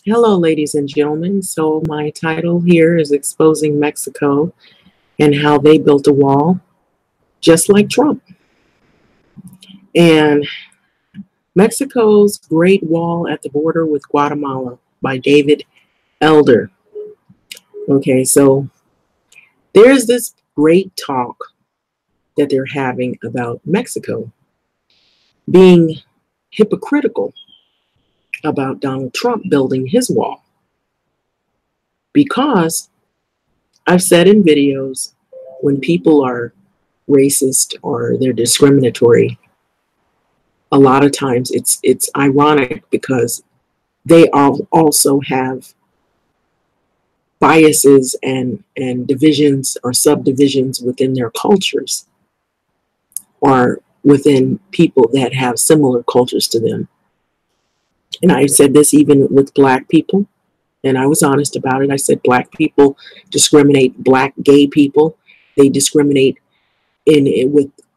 Hello, ladies and gentlemen. So, my title here is Exposing Mexico and How They Built a Wall, just like Trump. And Mexico's Great Wall at the Border with Guatemala by David Elder. Okay, so there's this great talk that they're having about Mexico being hypocritical about Donald Trump building his wall. Because I've said in videos, when people are racist or they're discriminatory, a lot of times it's ironic because they also have biases and divisions or subdivisions within their cultures or within people that have similar cultures to them. And I said this even with Black people, and I was honest about it. I said Black people discriminate Black gay people. They discriminate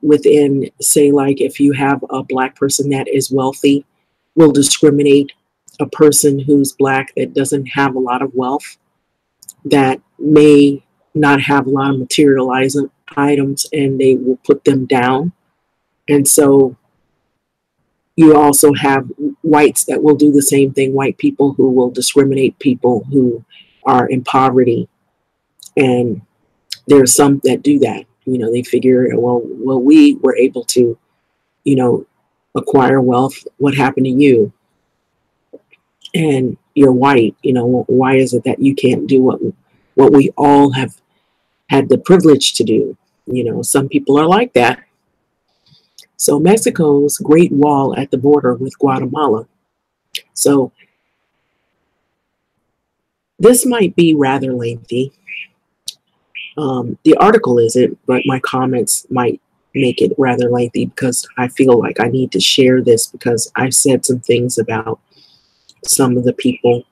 within, say, like if you have a Black person that is wealthy, will discriminate a person who's Black that doesn't have a lot of wealth, that may not have a lot of material items, and they will put them down. And so you also have whites that will do the same thing, white people who will discriminate people who are in poverty. And there are some that do that. You know, they figure, well, we were able to, acquire wealth. What happened to you? And you're white. Why is it that you can't do what we all have had the privilege to do? Some people are like that. So Mexico's Great Wall at the border with Guatemala. So this might be rather lengthy. The article isn't, but my comments might make it rather lengthy because I feel like I need to share this because I've said some things about some of the people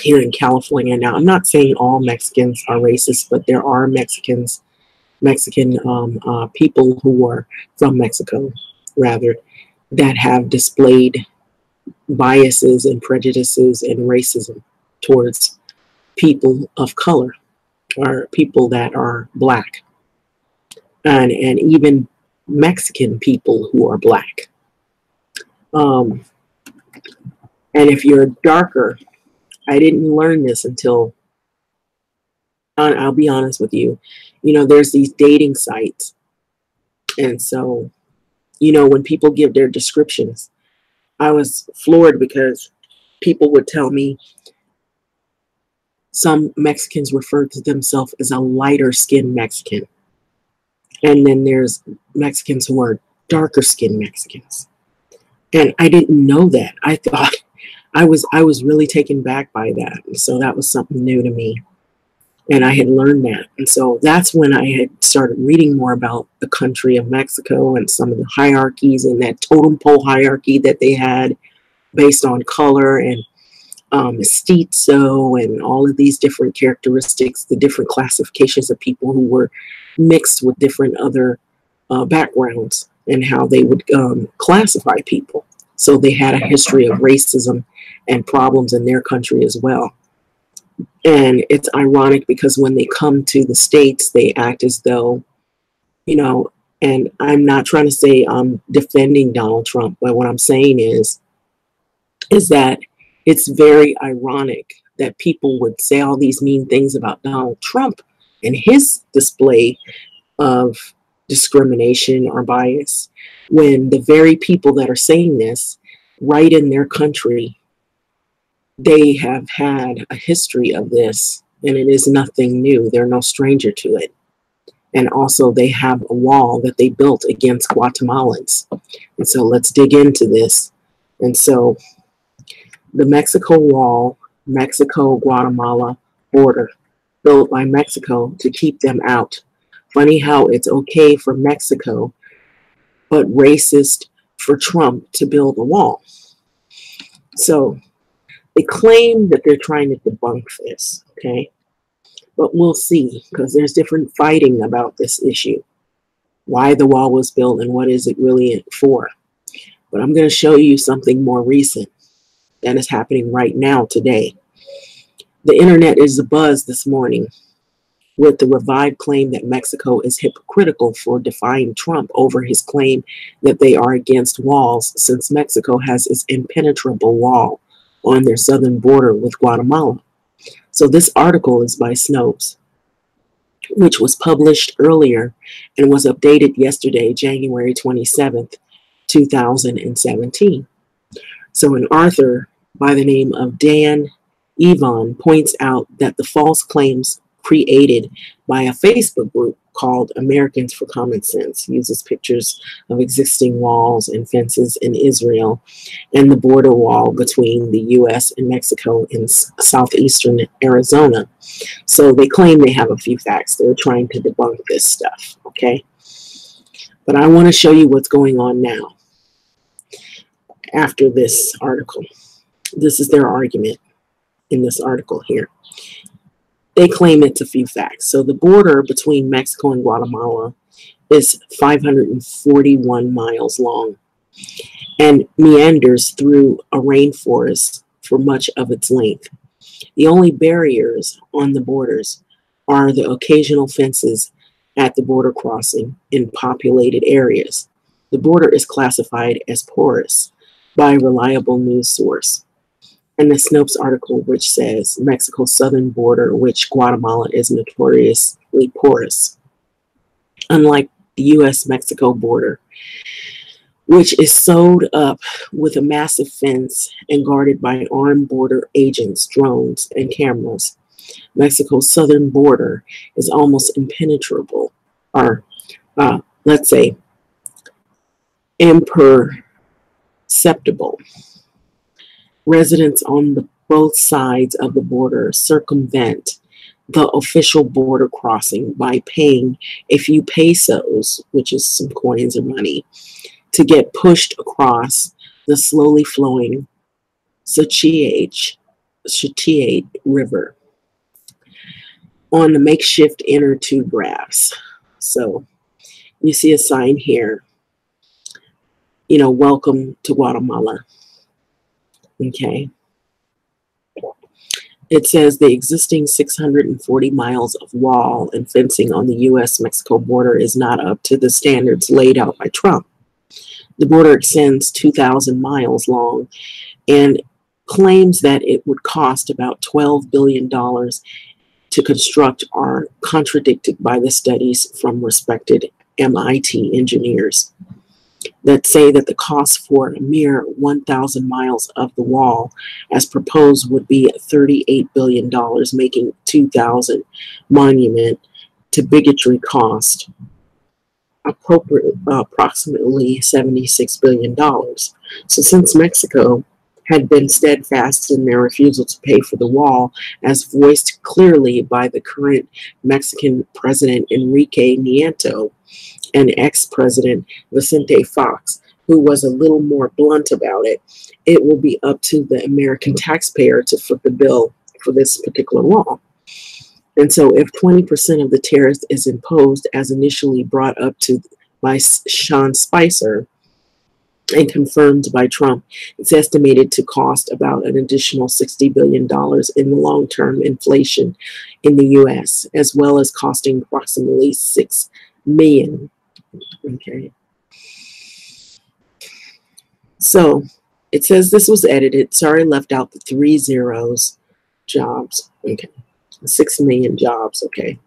here in California. Now, I'm not saying all Mexicans are racist, but there are Mexican people who are from Mexico, rather, that have displayed biases and prejudices and racism towards people of color or people that are Black, and even Mexican people who are Black. And if you're darker, I didn't learn this until, I'll be honest with you, there's these dating sites. And so, when people give their descriptions, I was floored because people would tell me some Mexicans refer to themselves as a lighter skinned Mexican. And then there's Mexicans who are darker skinned Mexicans. And I didn't know that. I thought I was really taken back by that. And so that was something new to me. And I had learned that. And so that's when I had started reading more about the country of Mexico and some of the hierarchies and that totem pole hierarchy that they had based on color and mestizo and all of these different characteristics, the different classifications of people who were mixed with different other backgrounds and how they would classify people. So they had a history of racism and problems in their country as well. And it's ironic because when they come to the States, they act as though, and I'm not trying to say I'm defending Donald Trump, but what I'm saying is that it's very ironic that people would say all these mean things about Donald Trump and his display of discrimination or bias when the very people that are saying this right in their country, they have had a history of this, and it is nothing new. They're no stranger to it. And also they have a wall that they built against Guatemalans. And so let's dig into this. And so the Mexico wall, Mexico-Guatemala border, built by Mexico to keep them out. Funny how it's okay for Mexico, but racist for Trump to build a wall. So they claim that they're trying to debunk this, okay? But we'll see, because there's different fighting about this issue. Why the wall was built and what is it really for. But I'm going to show you something more recent that is happening right now today. The internet is abuzz this morning with the revived claim that Mexico is hypocritical for defying Trump over his claim that they are against walls, since Mexico has its impenetrable wall on their southern border with Guatemala. So this article is by Snopes, which was published earlier and was updated yesterday, January 27th, 2017. So an author by the name of Dan Evon points out that the false claims created by a Facebook group called Americans for Common Sense uses pictures of existing walls and fences in Israel and the border wall between the U.S. and Mexico in southeastern Arizona. So they claim they have a few facts. They're trying to debunk this stuff, okay? But I want to show you what's going on now after this article. This is their argument in this article here. They claim it's a few facts. So the border between Mexico and Guatemala is 541 miles long and meanders through a rainforest for much of its length. The only barriers on the borders are the occasional fences at the border crossing in populated areas. The border is classified as porous by a reliable news source. And the Snopes article, which says Mexico's southern border, which Guatemala is notoriously porous, unlike the U.S.-Mexico border, which is sewed up with a massive fence and guarded by armed border agents, drones, and cameras. Mexico's southern border is almost impenetrable, or let's say imperceptible. Residents on both sides of the border circumvent the official border crossing by paying a few pesos, which is some coins or money, to get pushed across the slowly flowing Suchiate River on the makeshift inner tube rafts. So you see a sign here, you know, welcome to Guatemala. Okay. It says the existing 640 miles of wall and fencing on the U.S.-Mexico border is not up to the standards laid out by Trump. The border extends 2,000 miles long and claims that it would cost about $12 billion to construct are contradicted by the studies from respected MIT engineers that say that the cost for a mere 1,000 miles of the wall as proposed would be $38 billion, making 2,000 monument to bigotry cost approximately $76 billion. So since Mexico had been steadfast in their refusal to pay for the wall, as voiced clearly by the current Mexican President Enrique Nieto and ex-President Vicente Fox, who was a little more blunt about it, it will be up to the American taxpayer to foot the bill for this particular wall. And so if 20% of the tariff is imposed as initially brought up to by Sean Spicer and confirmed by Trump, it's estimated to cost about an additional $60 billion in the long-term inflation in the U.S., as well as costing approximately $6 million. Okay. So it says this was edited. Sorry, left out the 3 zeros. Jobs. Okay. 6 million jobs. Okay.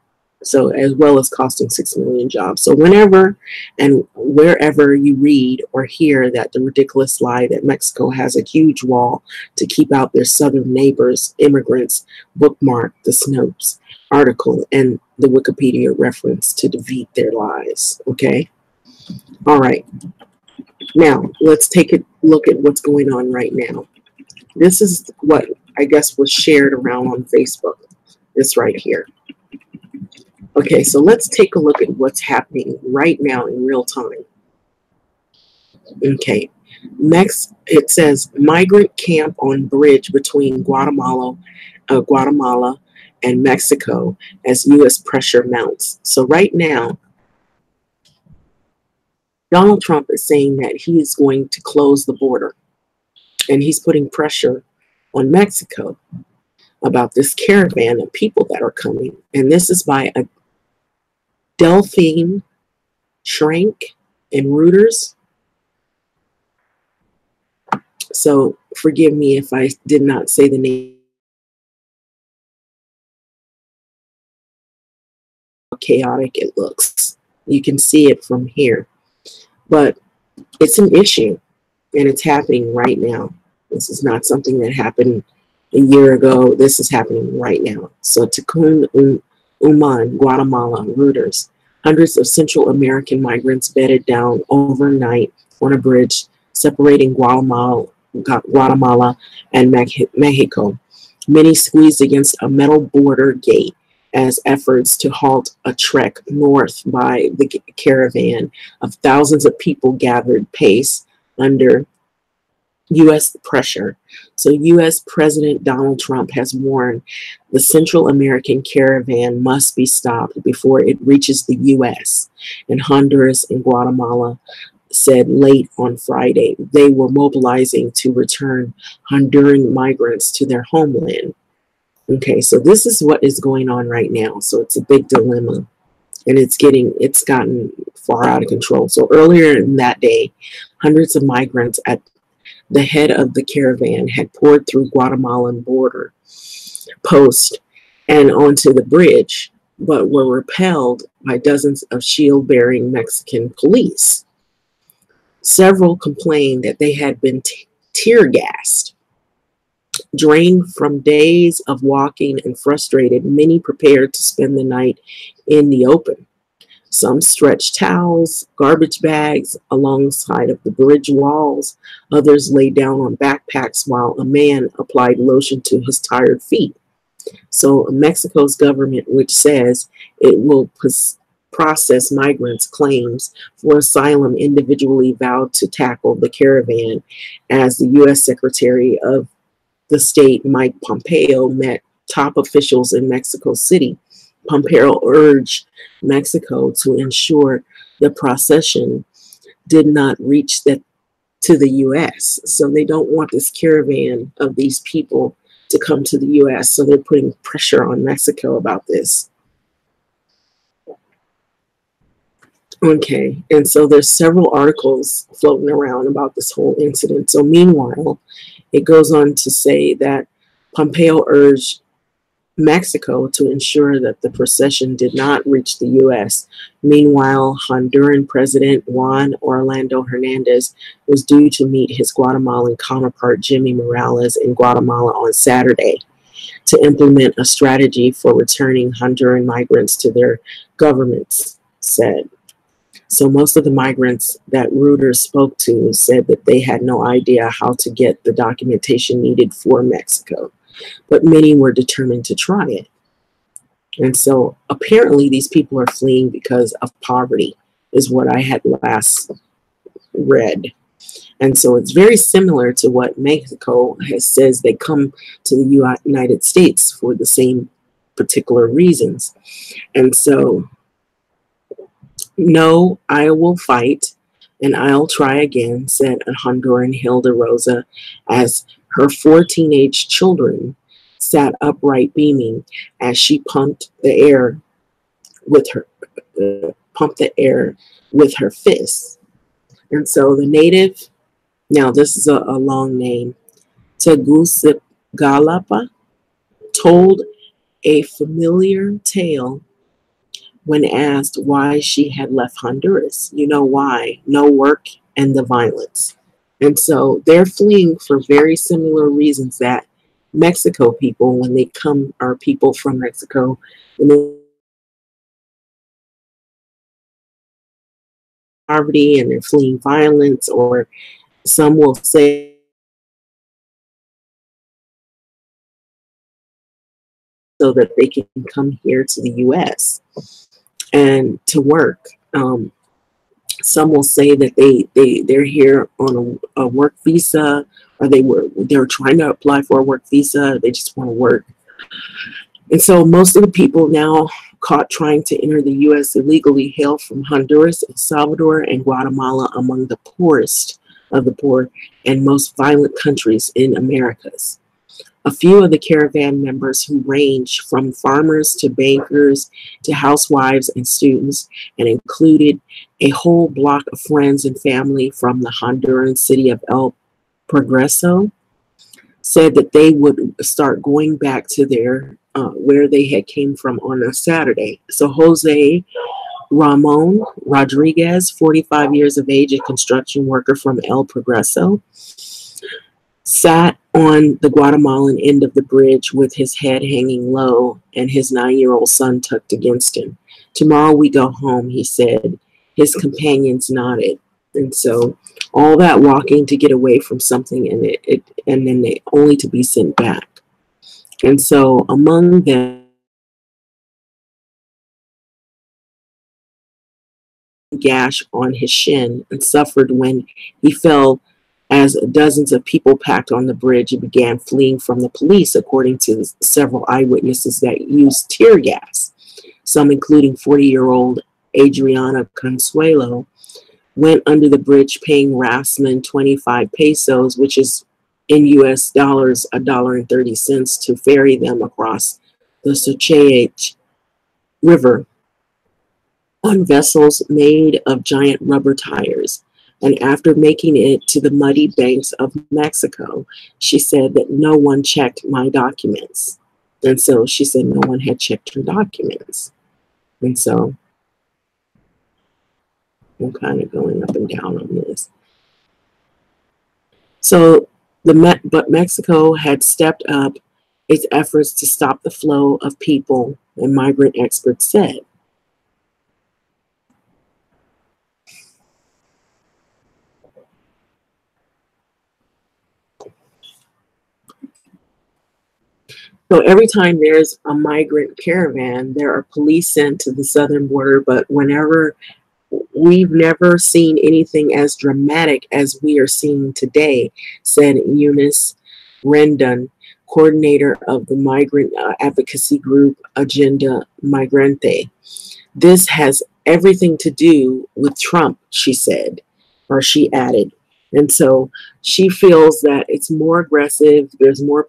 So as well as costing 6 million jobs. So whenever and wherever you read or hear that the ridiculous lie that Mexico has a huge wall to keep out their southern neighbors, immigrants, bookmark the Snopes article and the Wikipedia reference to defeat their lies. Okay. All right. Now let's take a look at what's going on right now. This is what I guess was shared around on Facebook. This right here. Okay, so let's take a look at what's happening right now in real time. Okay, next it says migrant camp on bridge between Guatemala and Mexico as U.S. pressure mounts. So right now, Donald Trump is saying that he is going to close the border, and he's putting pressure on Mexico about this caravan of people that are coming. And this is by a Delphine Schrank and Reuters. So forgive me if I did not say the name. How chaotic it looks. You can see it from here. But it's an issue, and it's happening right now. This is not something that happened a year ago. This is happening right now. So Tecún Uman, Guatemala, Reuters. Hundreds of Central American migrants bedded down overnight on a bridge separating Guatemala and Mexico. Many squeezed against a metal border gate as efforts to halt a trek north by the caravan of thousands of people gathered pace under U.S. pressure. So U.S. President Donald Trump has warned the Central American caravan must be stopped before it reaches the U.S. And Honduras and Guatemala said late on Friday they were mobilizing to return Honduran migrants to their homeland. Okay, so this is what is going on right now. So it's a big dilemma, and it's gotten far out of control. So earlier in that day, hundreds of migrants at the head of the caravan had poured through Guatemalan border post and onto the bridge, but were repelled by dozens of shield-bearing Mexican police. Several complained that they had been tear gassed. Drained from days of walking and frustrated, many prepared to spend the night in the open. Some stretched towels, garbage bags alongside of the bridge walls. Others lay down on backpacks while a man applied lotion to his tired feet. So Mexico's government, which says it will process migrants' claims for asylum, individually vowed to tackle the caravan as the U.S. Secretary of the State, Mike Pompeo, met top officials in Mexico City. Pompeo urged Mexico to ensure the procession did not reach to the U.S. So they don't want this caravan of these people to come to the U.S. So they're putting pressure on Mexico about this. Okay, and so there's several articles floating around about this whole incident. So meanwhile, it goes on to say that Pompeo urged Mexico to ensure that the procession did not reach the U.S. Meanwhile, Honduran President Juan Orlando Hernandez was due to meet his Guatemalan counterpart Jimmy Morales in Guatemala on Saturday to implement a strategy for returning Honduran migrants to their governments, said. So most of the migrants that Reuters spoke to said that they had no idea how to get the documentation needed for Mexico, but many were determined to try it. And so apparently these people are fleeing because of poverty, is what I had last read. And so it's very similar to what Mexico says they come to the United States for the same particular reasons. And so, no, I will fight and I'll try again, said a Honduran Hilda Rosa, as her 4 teenage children sat upright beaming as she pumped the air with her fists. And so the native, now this is a long name, Tegucigalpa, told a familiar tale when asked why she had left Honduras. You know why? No work and the violence. And so they're fleeing for very similar reasons that Mexico people, when they come, are people from Mexico, when they poverty and they're fleeing violence, or some will say so that they can come here to the U.S. and to work. Some will say that they're here on a work visa, or they're trying to apply for a work visa. They just want to work. And so most of the people now caught trying to enter the U.S. illegally hail from Honduras, El Salvador, and Guatemala, among the poorest of the poor and most violent countries in Americas. A few of the caravan members, who range from farmers to bankers to housewives and students, and included a whole block of friends and family from the Honduran city of El Progreso, said that they would start going back to their where they had came from on a Saturday. So Jose Ramon Rodriguez, 45 years of age, a construction worker from El Progreso, sat on the Guatemalan end of the bridge with his head hanging low and his 9-year-old son tucked against him. "Tomorrow we go home," he said. His companions nodded. And so all that walking to get away from something, and then they only to be sent back. And so among them, gash on his shin and suffered when he fell as dozens of people packed on the bridge and began fleeing from the police, according to several eyewitnesses that used tear gas. Some, including 40-year-old Adriana Consuelo, went under the bridge paying Rasman 25 pesos, which is in US dollars $1.30, to ferry them across the Suchiate River on vessels made of giant rubber tires. And after making it to the muddy banks of Mexico, she said that no one checked my documents. And so she said no one had checked her documents. And so I'm kind of going up and down on this. So but Mexico had stepped up its efforts to stop the flow of people, and migrant experts said. So every time there's a migrant caravan, there are police sent to the southern border, but we've never seen anything as dramatic as we are seeing today, said Eunice Rendon, coordinator of the migrant advocacy group Agenda Migrante. "This has everything to do with Trump," she said, or she added. And so she feels that it's more aggressive, there's more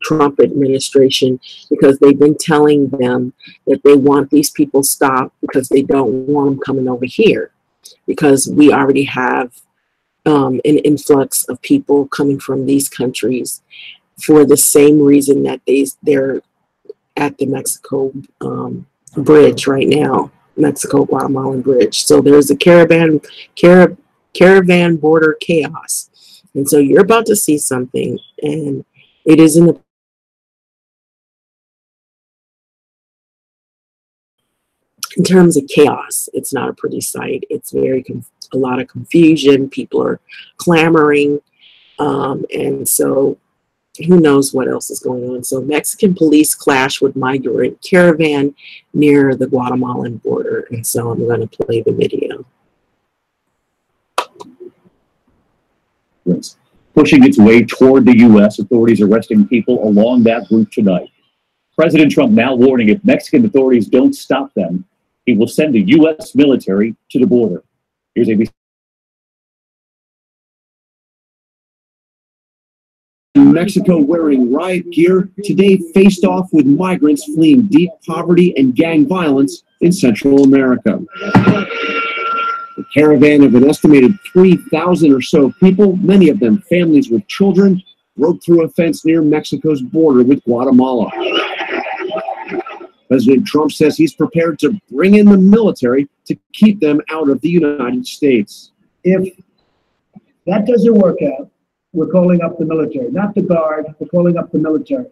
Trump administration, because they've been telling them that they want these people stopped because they don't want them coming over here, because we already have an influx of people coming from these countries for the same reason that they're at the Mexico bridge right now, Mexico-Guatemalan bridge. So there's a caravan border chaos. And so you're about to see something, and it is in terms of chaos, it's not a pretty sight. It's a lot of confusion. People are clamoring. And so who knows what else is going on. So Mexican police clash with migrant caravan near the Guatemalan border. And so I'm going to play the video. Yes. Pushing its way toward the U.S., authorities arresting people along that route tonight. President Trump now warning if Mexican authorities don't stop them, he will send the U.S. military to the border. Here's ABC. Mexico wearing riot gear today faced off with migrants fleeing deep poverty and gang violence in Central America. A caravan of an estimated 3,000 or so people, many of them families with children, broke through a fence near Mexico's border with Guatemala. President Trump says he's prepared to bring in the military to keep them out of the United States. If that doesn't work out, we're calling up the military, not the Guard, we're calling up the military.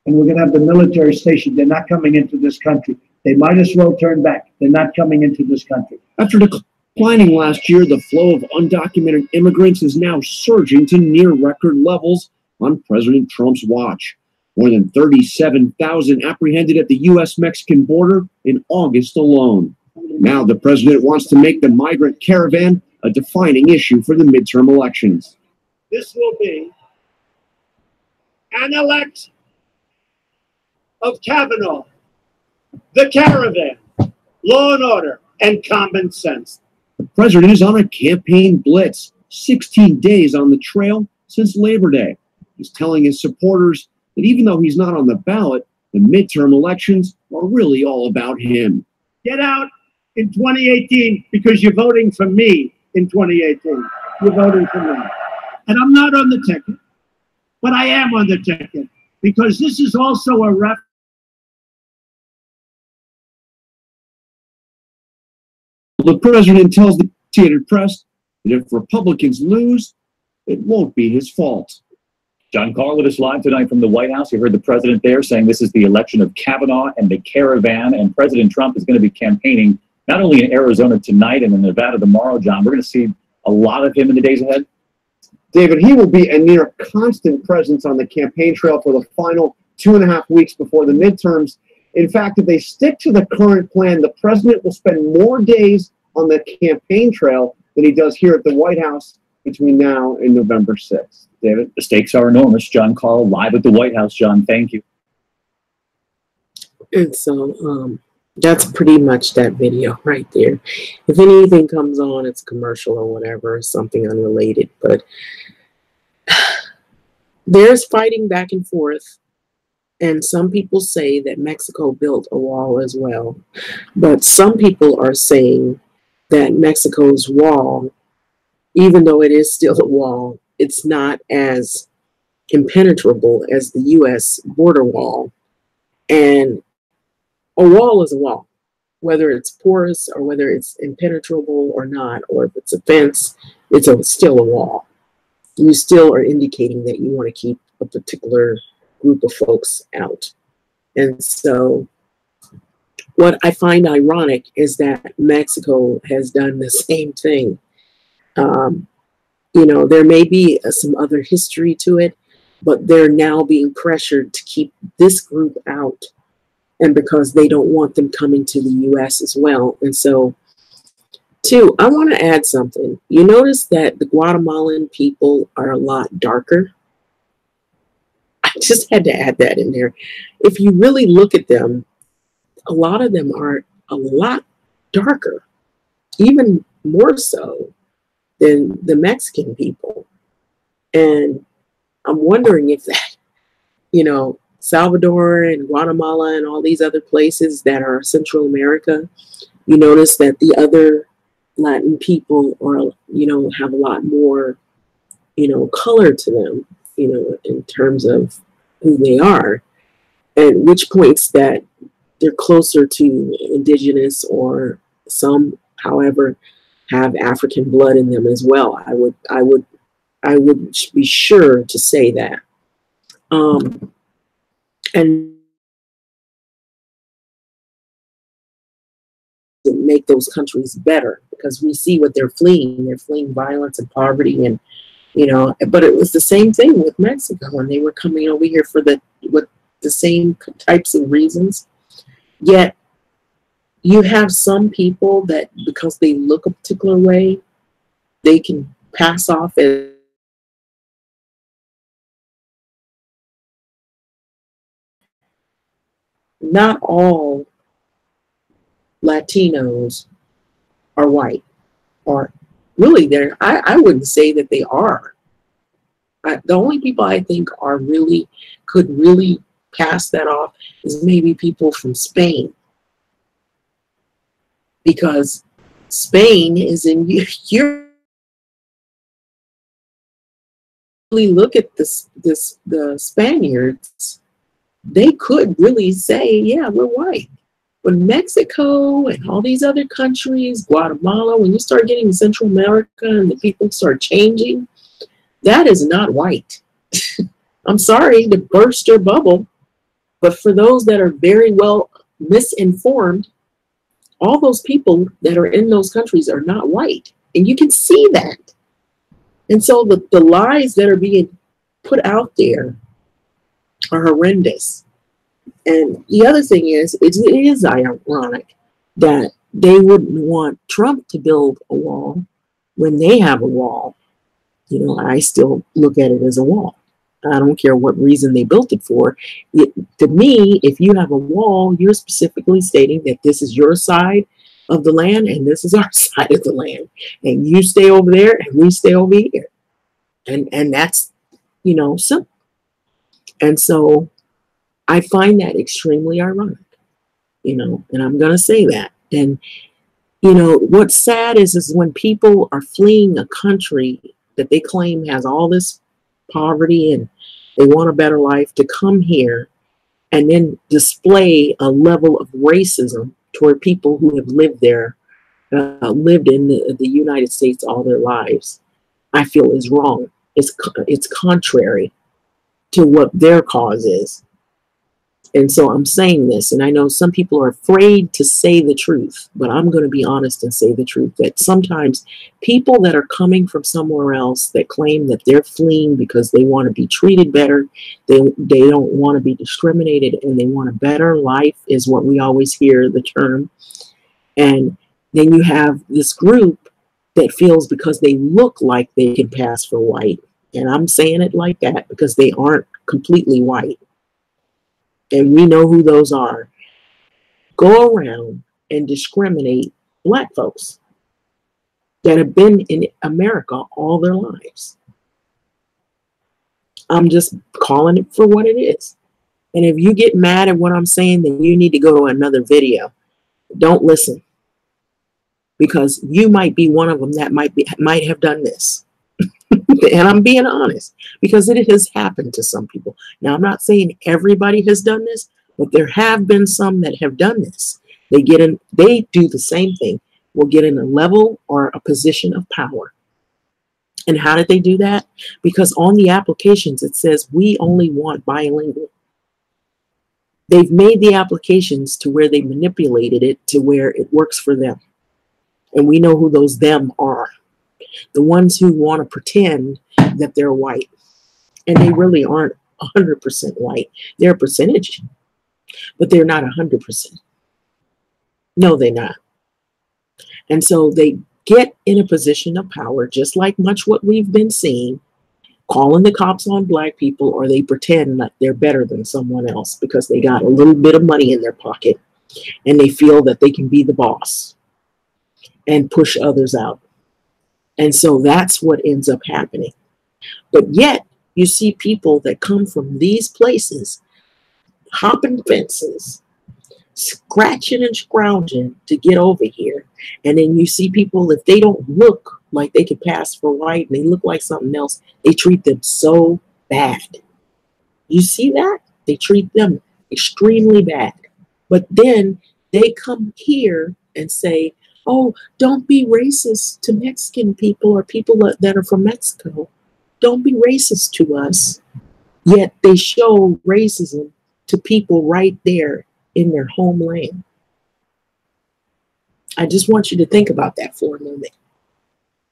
And we're going to have the military stationed. They're not coming into this country. They might as well turn back. They're not coming into this country. After declining last year, the flow of undocumented immigrants is now surging to near record levels on President Trump's watch. More than 37,000 apprehended at the U.S.-Mexican border in August alone. Now the president wants to make the migrant caravan a defining issue for the midterm elections. This will be an elect of Kavanaugh, the caravan, law and order, and common sense. The president is on a campaign blitz, 16 days on the trail since Labor Day. He's telling his supporters that even though he's not on the ballot, the midterm elections are really all about him. Get out in 2018 because you're voting for me in 2018. You're voting for me. And I'm not on the ticket, but I am on the ticket because this is also a reference. The president tells the Associated Press that if Republicans lose, it won't be his fault. John Carl with us live tonight from the White House. You heard the president there saying this is the election of Kavanaugh and the caravan, and President Trump is going to be campaigning not only in Arizona tonight and in Nevada tomorrow, John. We're going to see a lot of him in the days ahead. David, he will be a near constant presence on the campaign trail for the final 2.5 weeks before the midterms. In fact, if they stick to the current plan, the president will spend more days on the campaign trail than he does here at the White House between now and November 6th. David? The stakes are enormous. John Carl live at the White House. John, thank you. And so that's pretty much that video right there. If anything comes on, it's a commercial or whatever, something unrelated. But there's fighting back and forth. And some people say that Mexico built a wall as well. But some people are saying that Mexico's wall, even though it is still a wall, it's not as impenetrable as the U.S. border wall. And a wall is a wall, whether it's porous or whether it's impenetrable or not, or if it's a fence, it's still a wall. You still are indicating that you want to keep a particular group of folks out. And so what I find ironic is that Mexico has done the same thing. You know, there may be some other history to it, but they're now being pressured to keep this group out, and because they don't want them coming to the U.S. as well. And so, too, I want to add something. You notice that the Guatemalan people are a lot darker. I just had to add that in there. If you really look at them, a lot of them are a lot darker, even more so than the Mexican people. And I'm wondering if that, you know, Salvador and Guatemala and all these other places that are Central America, you notice that the other Latin people are, you know, have a lot more, you know, color to them, you know, in terms of who they are, and which points that they're closer to indigenous, or some, however, have African blood in them as well. I would be sure to say that. And make those countries better, because we see what they're fleeing. They're fleeing violence and poverty, and you know. But it was the same thing with Mexico when they were coming over here for the same types of reasons. Yet you have some people that, because they look a particular way, they can pass off as not all Latinos are white, or really they're, I wouldn't say that they are. The only people I think are really, could really pass that off is maybe people from Spain, because Spain is in Europe. Really look at the Spaniards, they could really say, yeah, we're white. But Mexico and all these other countries, Guatemala, when you start getting Central America and the people start changing, that is not white. I'm sorry to burst your bubble, but for those that are very well misinformed, all those people that are in those countries are not white. And you can see that. And so the lies that are being put out there are horrendous. And the other thing is, it is ironic that they wouldn't want Trump to build a wall when they have a wall. You know, I still look at it as a wall. I don't care what reason they built it for. To me, if you have a wall, you're specifically stating that this is your side of the land, and this is our side of the land. And you stay over there, and we stay over here. And that's, you know, simple. And so I find that extremely ironic, you know, and I'm going to say that. And, you know, what's sad is when people are fleeing a country that they claim has all this poverty and they want a better life, to come here and then display a level of racism toward people who have lived there, lived in the United States all their lives, I feel is wrong. It's contrary to what their cause is. And so I'm saying this, and I know some people are afraid to say the truth, but I'm going to be honest and say the truth, that sometimes people that are coming from somewhere else that claim that they're fleeing because they want to be treated better, they don't want to be discriminated, and they want a better life, is what we always hear the term. And then you have this group that feels because they look like they can pass for white, and I'm saying it like that because they aren't completely white. And we know who those are, go around and discriminate Black folks that have been in America all their lives. I'm just calling it for what it is. And if you get mad at what I'm saying, then you need to go to another video. Don't listen, because you might be one of them that might have done this. And I'm being honest, because it has happened to some people. Now, I'm not saying everybody has done this, but there have been some that have done this. They do the same thing. Will get in a level or a position of power. And how did they do that? Because on the applications, it says we only want bilingual. They've made the applications to where they manipulated it to where it works for them. And we know who those them are. The ones who want to pretend that they're white, and they really aren't 100% white. They're a percentage, but they're not 100%. No, they're not. And so they get in a position of power, just like much what we've been seeing, calling the cops on Black people, or they pretend that they're better than someone else because they got a little bit of money in their pocket and they feel that they can be the boss and push others out. And so that's what ends up happening. But yet you see people that come from these places, hopping fences, scratching and scrounging to get over here. And then you see people, if they don't look like they could pass for white and they look like something else, they treat them so bad. You see that? They treat them extremely bad. But then they come here and say, oh, don't be racist to Mexican people or people that are from Mexico. Don't be racist to us. Yet they show racism to people right there in their homeland. I just want you to think about that for a moment.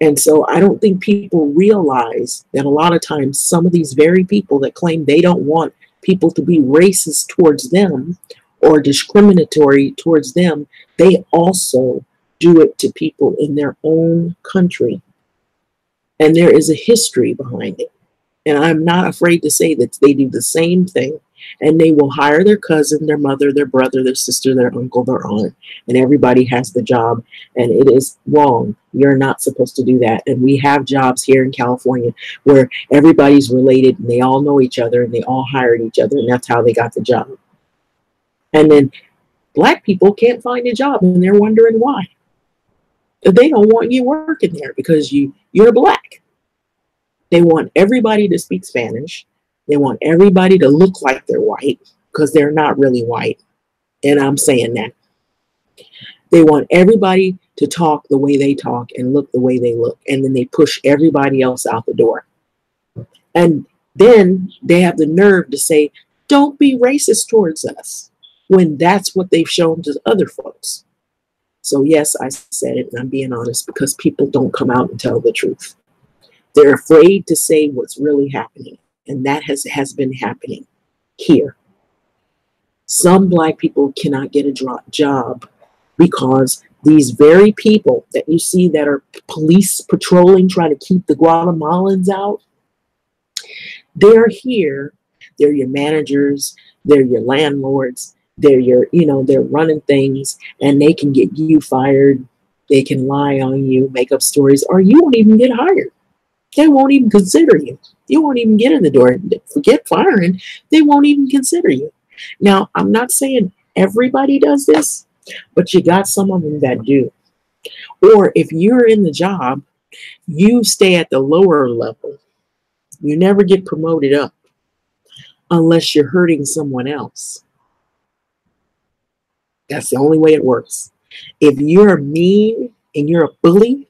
And so I don't think people realize that a lot of times some of these very people that claim they don't want people to be racist towards them or discriminatory towards them, they also do it to people in their own country. And there is a history behind it. And I'm not afraid to say that they do the same thing. And they will hire their cousin, their mother, their brother, their sister, their uncle, their aunt, and everybody has the job. And it is wrong. You're not supposed to do that. And we have jobs here in California where everybody's related and they all know each other and they all hired each other, and that's how they got the job. And then Black people can't find a job and they're wondering why. They don't want you working there because you're Black. They want everybody to speak Spanish. They want everybody to look like they're white because they're not really white. And I'm saying that. They want everybody to talk the way they talk and look the way they look. And then they push everybody else out the door. And then they have the nerve to say, don't be racist towards us, when that's what they've shown to other folks. So yes, I said it, and I'm being honest, because people don't come out and tell the truth. They're afraid to say what's really happening. And that has been happening here. Some Black people cannot get a job because these very people that you see that are police patrolling, trying to keep the Guatemalans out, they're here. They're your managers. They're your landlords. they're running things, and they can get you fired. They can lie on you, make up stories, or you won't even get hired. They won't even consider you. You won't even get in the door. Forget firing. They won't even consider you. Now, I'm not saying everybody does this, but you got some of them that do. Or if you're in the job, you stay at the lower level. You never get promoted up unless you're hurting someone else. That's the only way it works. If you're mean and you're a bully,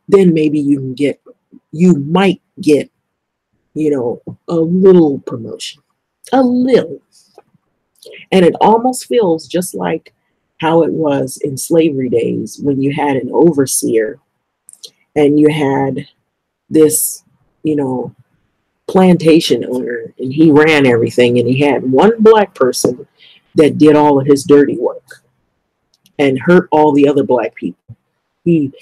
then maybe you might get, a little promotion, a little. And it almost feels just like how it was in slavery days when you had an overseer and you had this, plantation owner, and he ran everything, and he had one black person that did all of his dirty work and hurt all the other black people. He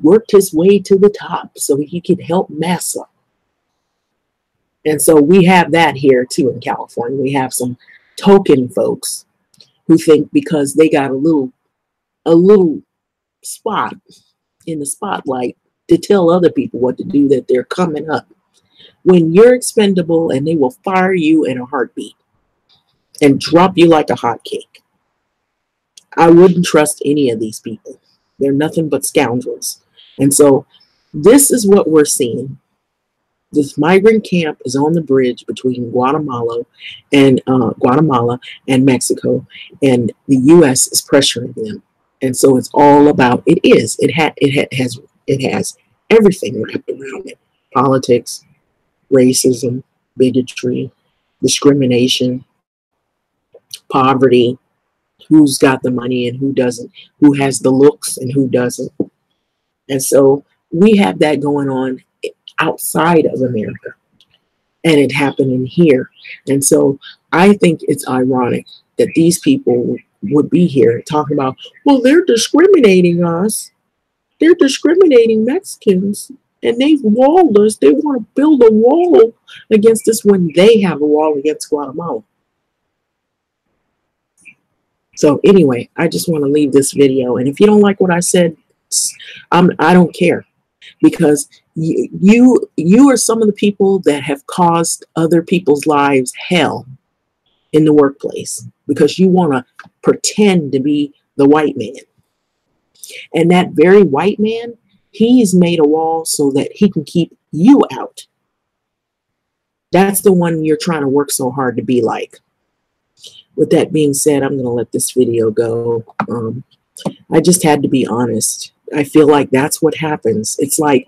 worked his way to the top so he could help massa. And so we have that here too in California. We have some token folks who think because they got a little spot in the spotlight to tell other people what to do, that they're coming up. When you're expendable, and they will fire you in a heartbeat and drop you like a hot cake. I wouldn't trust any of these people. They're nothing but scoundrels. And so this is what we're seeing. This migrant camp is on the bridge between Guatemala and Mexico, and the U.S. is pressuring them. And so it's all about, it has everything wrapped around it. Politics, racism, bigotry, discrimination, poverty, who's got the money and who doesn't, who has the looks and who doesn't. And so we have that going on outside of America, and it happening here. And so I think it's ironic that these people would be here talking about, well, they're discriminating us. They're discriminating Mexicans, and they've walled us. They want to build a wall against us when they have a wall against Guatemala. So anyway, I just want to leave this video. And if you don't like what I said, I don't care, because you are some of the people that have caused other people's lives hell in the workplace because you want to pretend to be the white man. And that very white man, he's made a wall so that he can keep you out. That's the one you're trying to work so hard to be like. With that being said, I'm going to let this video go. I just had to be honest. I feel like that's what happens. It's like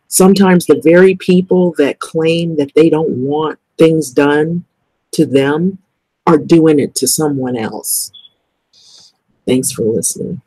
sometimes the very people that claim that they don't want things done to them are doing it to someone else. Thanks for listening.